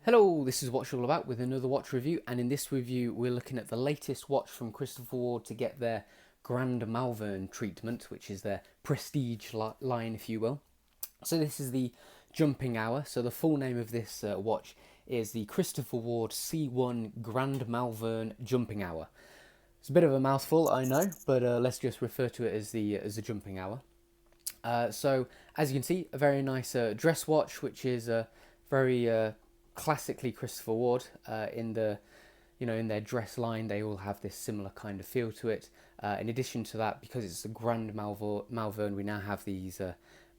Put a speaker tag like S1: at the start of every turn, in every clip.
S1: Hello, this is Watch All About with another watch review, and in this review we're looking at the latest watch from Christopher Ward to get their Grand Malvern treatment, which is their prestige line, if you will. So this is the Jumping Hour. So the full name of this watch is the Christopher Ward C1 Grand Malvern Jumping Hour. It's a bit of a mouthful, I know, but let's just refer to it as the Jumping Hour. So as you can see, a very nice dress watch, which is very classically Christopher Ward. In the in their dress line, they all have this similar kind of feel to it. In addition to that, because it's a Grand Malvern, we now have these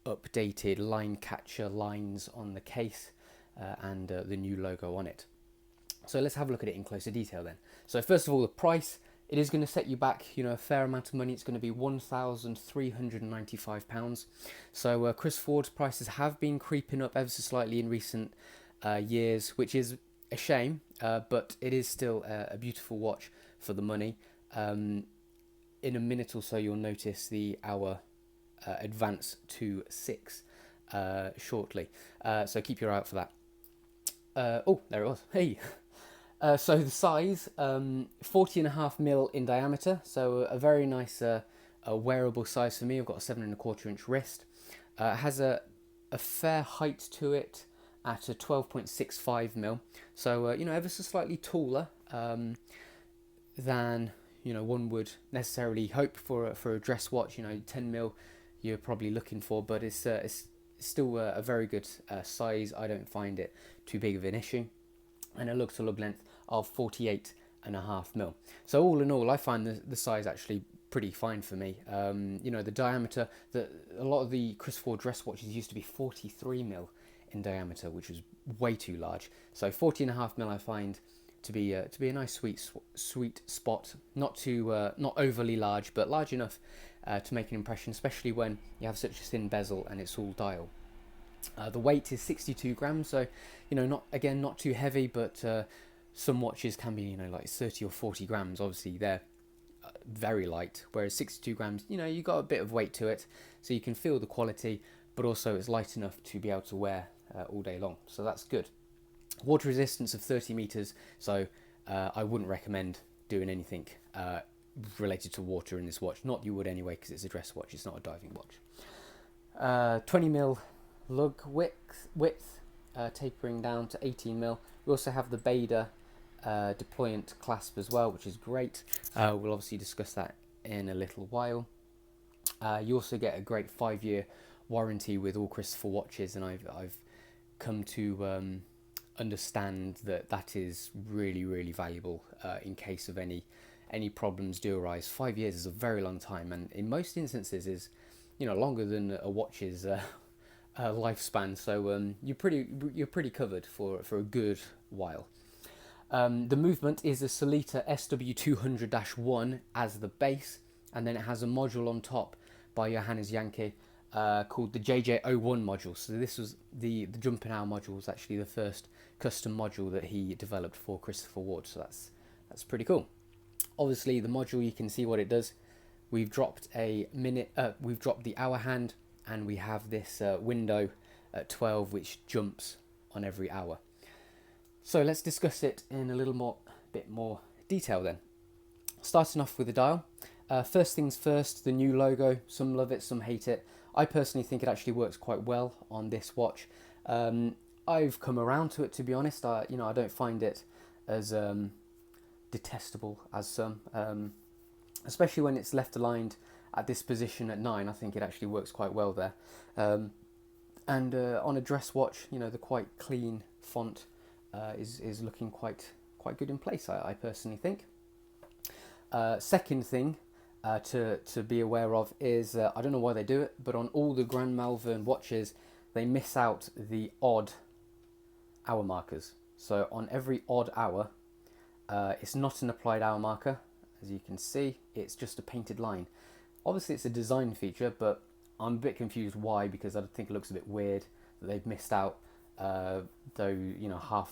S1: updated line catcher lines on the case and the new logo on it. So let's have a look at it in closer detail then. So first of all, the price. It is going to set you back, a fair amount of money. It's going to be £1,395. So Chris Ford's prices have been creeping up ever so slightly in recent years, which is a shame, but it is still a beautiful watch for the money. In a minute or so, you'll notice the hour advance to 6 shortly. So keep your eye out for that. Oh, there it was. Hey! So the size, 40.5mm in diameter, so a very nice a wearable size for me. I've got a 7.25-inch wrist. It has a fair height to it at a 12.65mm, so ever so slightly taller than one would necessarily hope for a dress watch. 10mm you're probably looking for, but it's still a very good size. I don't find it too big of an issue. And a lug-to-lug length of 48.5mm. So all in all, I find the size actually pretty fine for me. The diameter, a lot of the Christopher Ward dress watches used to be 43mm in diameter, which was way too large. So 40.5mm I find to be a nice sweet spot. Not overly large, but large enough to make an impression, especially when you have such a thin bezel and it's all dial. The weight is 62 grams, so not too heavy, but some watches can be like 30 or 40 grams. Obviously they're very light, whereas 62 grams, you got a bit of weight to it, so you can feel the quality, but also it's light enough to be able to wear all day long, so that's good. Water resistance of 30 meters, so I wouldn't recommend doing anything related to water in this watch. Not you would anyway, because it's a dress watch, it's not a diving watch. 20mm lug width, tapering down to 18mm. We also have the Beta deployant clasp as well, which is great. We'll obviously discuss that in a little while. You also get a great 5-year warranty with all Christopher watches, and I've come to understand that is really valuable in case of any problems do arise. 5 years is a very long time, and in most instances is longer than a watch's lifespan, so you're pretty covered for a good while. The movement is a Sellita SW200-1 as the base, and then it has a module on top by Johannes Janke called the JJ01 module. So this was the Jumping Hour module was actually the first custom module that he developed for Christopher Ward. So that's pretty cool. Obviously, the module, you can see what it does. We've dropped we've dropped the hour hand, and we have this window at 12 which jumps on every hour. So let's discuss it in a bit more detail then. Starting off with the dial. First things first, the new logo. Some love it, some hate it. I personally think it actually works quite well on this watch. I've come around to it, to be honest. I don't find it as detestable as some, especially when it's left aligned at this position at 9. I think it actually works quite well there. And on a dress watch, the quite clean font is looking quite good in place, I personally think. Second thing to be aware of is, I don't know why they do it, but on all the Grand Malvern watches, they miss out the odd hour markers. So on every odd hour, it's not an applied hour marker, as you can see, it's just a painted line. Obviously it's a design feature, but I'm a bit confused why, because I think it looks a bit weird that they've missed out half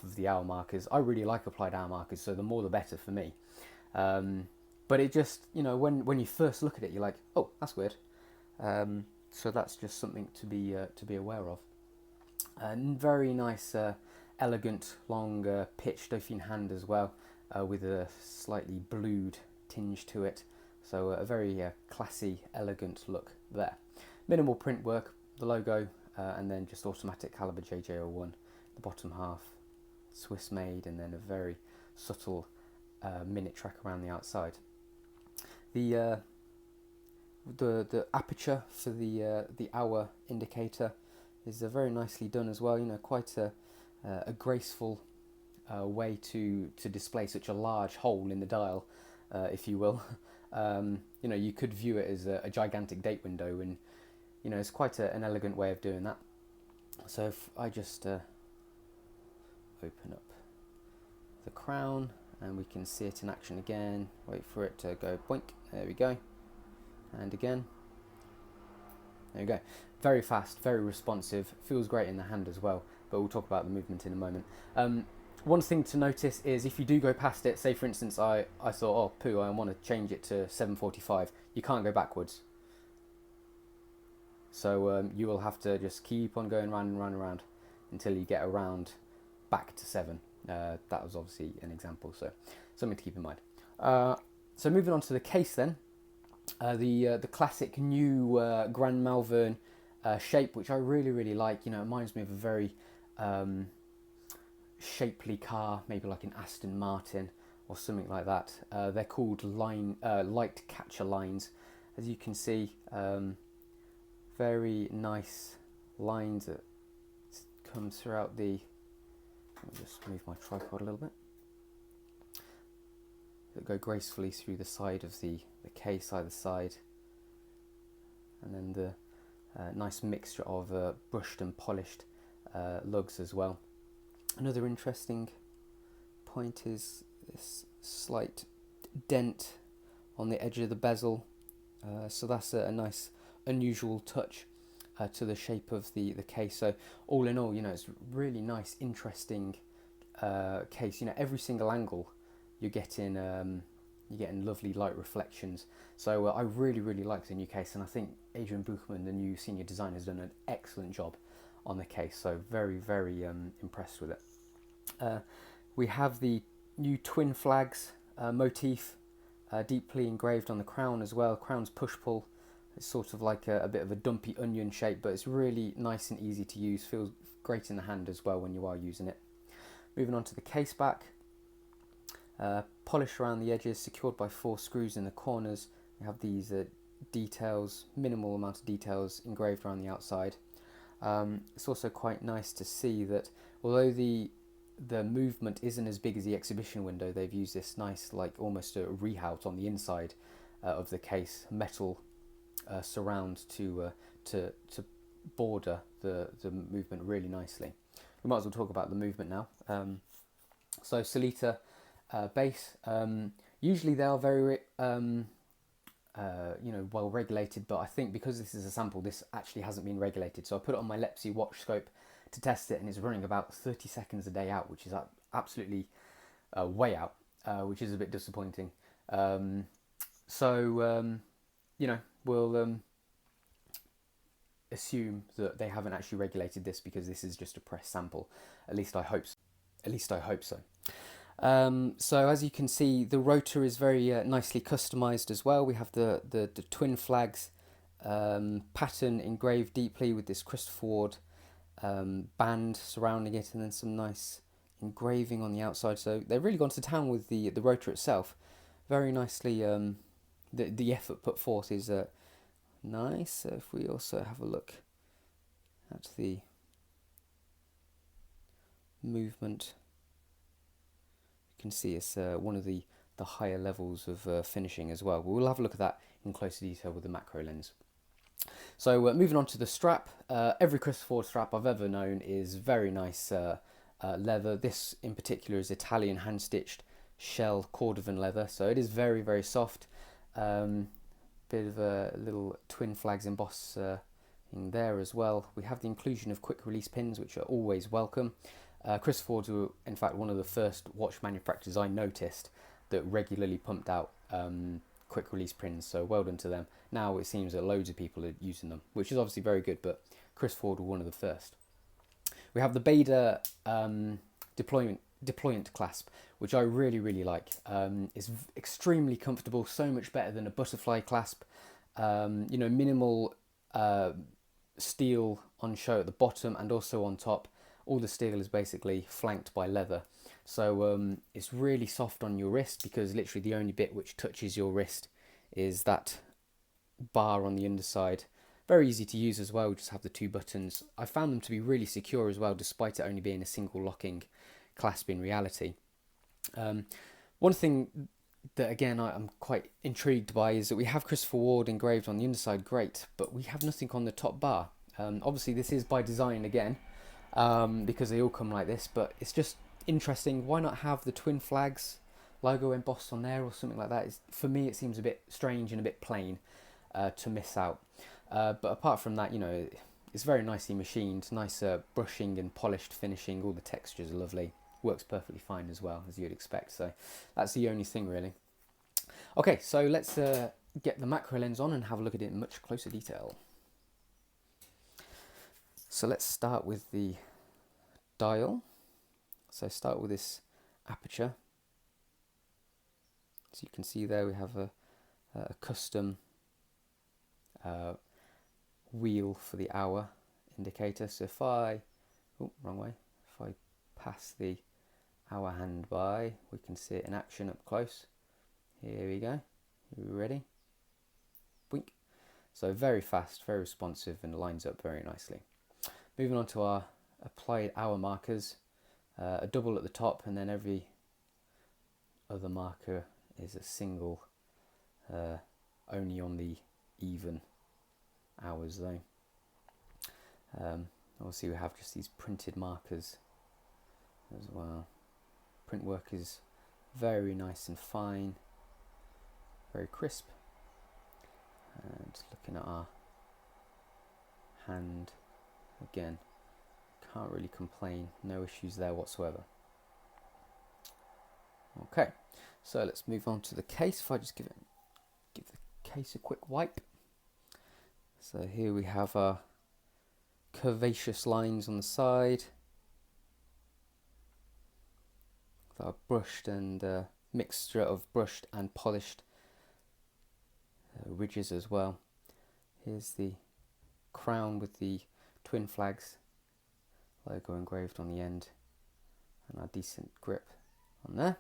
S1: of the hour markers. I really like applied hour markers, so the more the better for me. But it just, when you first look at it, you're like, oh, that's weird. So that's just something to be aware of. Very nice elegant, long pitched Dauphine hand as well, with a slightly blued tinge to it. So a very classy, elegant look there. Minimal print work, the logo, and then just automatic caliber JJ01, the bottom half, Swiss made, and then a very subtle minute track around the outside. The aperture for the hour indicator is very nicely done as well. You know, quite a graceful way to display such a large hole in the dial, if you will. You know, you could view it as a gigantic date window, and you know, it's quite an elegant way of doing that. So if I just open up the crown, and we can see it in action again. Wait for it to go boink. There we go. And again. There we go. Very fast, very responsive. Feels great in the hand as well. But we'll talk about the movement in a moment. One thing to notice is if you do go past it, say for instance I thought, oh poo, I want to change it to 745. You can't go backwards. So you will have to just keep on going round and round and round until you get around back to 7. That was obviously an example, so something to keep in mind. So moving on to the case then, the classic new Grand Malvern shape, which I really like. You know, it reminds me of a very shapely car, maybe like an Aston Martin or something like that. They're called light catcher lines, as you can see. Very nice lines that come throughout the. Let me just move my tripod a little bit. That go gracefully through the side of the case, either side, and then the nice mixture of brushed and polished lugs as well. Another interesting point is this slight dent on the edge of the bezel, so that's a nice unusual touch to the shape of the case. So all in all, you know, it's really nice, interesting case. You know, every single angle you're getting lovely light reflections. So I really like the new case, and I think Adrian Buchmann, the new senior designer, has done an excellent job on the case. So very impressed with it. We have the new twin flags motif deeply engraved on the crown as well. Crown's push-pull. It's sort of like a bit of a dumpy onion shape, but it's really nice and easy to use. Feels great in the hand as well when you are using it. Moving on to the case back. Polish around the edges, secured by 4 screws in the corners. We have these details, minimal amount of details engraved around the outside. It's also quite nice to see that although the movement isn't as big as the exhibition window, they've used this nice, like almost a rehout on the inside of the case, metal surround to border the movement really nicely. We might as well talk about the movement now. So Solita bass, usually they are very well regulated, but I think because this is a sample, this actually hasn't been regulated. So I put it on my Lepsy watch scope to test it, and it's running about 30 seconds a day out, which is absolutely way out, which is a bit disappointing. You know, we'll assume that they haven't actually regulated this because this is just a press sample. At least I hope so. So as you can see, the rotor is very nicely customized as well. We have the twin flags pattern engraved deeply with this Christopher Ward band surrounding it, and then some nice engraving on the outside. So they've really gone to town with the rotor itself. Very nicely. The effort put forth is nice. So if we also have a look at the movement, you can see it's one of the higher levels of finishing as well. We'll have a look at that in closer detail with the macro lens. So moving on to the strap. Every Christopher Ward strap I've ever known is very nice leather. This in particular is Italian hand-stitched shell cordovan leather, so it is very soft. Bit of a little twin flags emboss in there as well. We have the inclusion of quick release pins, which are always welcome. Christopher Ward were in fact one of the first watch manufacturers I noticed that regularly pumped out quick release pins, so well done to them. Now it seems that loads of people are using them, which is obviously very good, but Christopher Ward were one of the first. We have the Beta deployment clasp, which I really like. It's extremely comfortable, so much better than a butterfly clasp. You know, minimal steel on show at the bottom and also on top. All the steel is basically flanked by leather, so it's really soft on your wrist, because literally the only bit which touches your wrist is that bar on the underside. Very easy to use as well, we just have the two buttons. I found them to be really secure as well, despite it only being a single locking clasp in reality. One thing that again I'm quite intrigued by is that we have Christopher Ward engraved on the underside, great, but we have nothing on the top bar. Obviously this is by design again, because they all come like this, but it's just interesting. Why not have the twin flags logo embossed on there or something like that? For me it seems a bit strange and a bit plain to miss out. But apart from that, you know, it's very nicely machined, nice brushing and polished finishing, all the textures are lovely, works perfectly fine as well, as you'd expect, so that's the only thing really. Okay, so let's get the macro lens on and have a look at it in much closer detail. So let's start with the dial. So start with this aperture. So you can see there we have a custom wheel for the hour indicator. So if I, oh, wrong way, if I pass the hour hand by, we can see it in action up close. Here we go. You ready? Blink. So very fast, very responsive, and lines up very nicely. Moving on to our applied hour markers, a double at the top, and then every other marker is a single, only on the even hours though. Obviously we have just these printed markers as well. Print work is very nice and fine, very crisp. And looking at our hand again, can't really complain, no issues there whatsoever. Okay, so let's move on to the case. If I just give the case a quick wipe. So here we have our curvaceous lines on the side, with our brushed and mixture of brushed and polished ridges as well. Here's the crown with the twin flags logo engraved on the end, and our decent grip on there.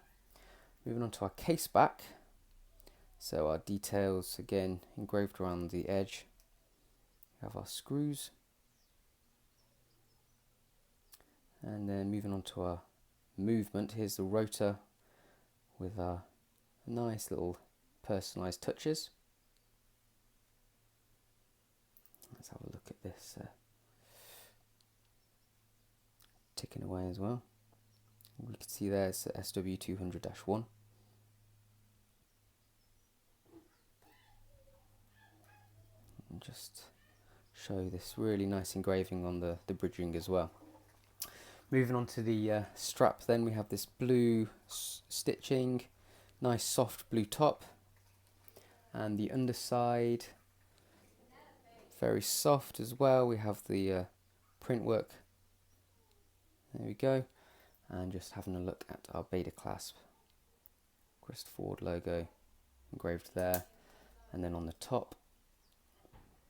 S1: Moving on to our case back, so our details again engraved around the edge. We have our screws, and then moving on to our movement, here's the rotor with our nice little personalised touches. Let's have a look at this ticking away as well. We can see there it's SW200-1. And just show this really nice engraving on the bridging as well. Moving on to the strap, then we have this blue stitching, nice soft blue top, and the underside very soft as well. We have the print work, there we go, and just having a look at our Beta clasp, Christopher Ward logo engraved there, and then on the top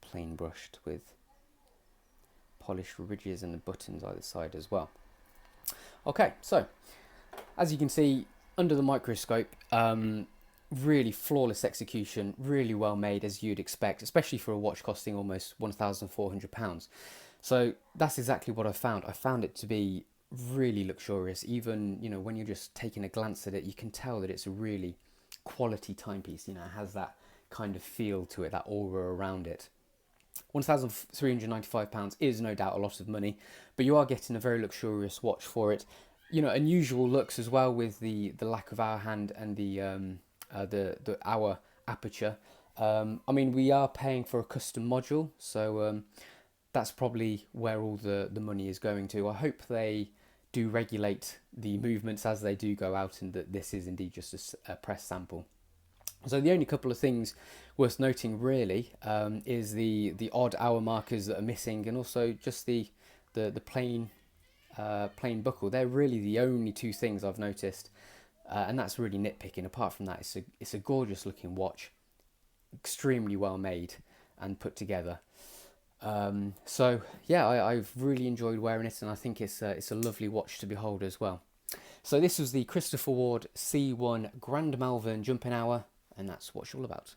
S1: plain brushed with polished ridges and the buttons either side as well. Okay, so as you can see under the microscope, really flawless execution, really well made as you'd expect, especially for a watch costing almost £1,400. So that's exactly what I found. I found it to be really luxurious. Even, you know, when you're just taking a glance at it, you can tell that it's a really quality timepiece. You know, it has that kind of feel to it, that aura around it. £1,395 is no doubt a lot of money, but you are getting a very luxurious watch for it. You know, unusual looks as well with the lack of hour hand and the hour aperture. I mean, we are paying for a custom module, so that's probably where all the money is going to. I hope they do regulate the movements as they do go out, and that this is indeed just a press sample. So the only couple of things worth noting really is the odd hour markers that are missing, and also just the plain plain buckle. They're really the only two things I've noticed, and that's really nitpicking. Apart from that, it's a gorgeous looking watch, extremely well made and put together. So yeah, I've really enjoyed wearing it, and I think it's a lovely watch to behold as well. So this was the Christopher Ward C1 Grand Malvern Jumping Hour, and that's what it's all about.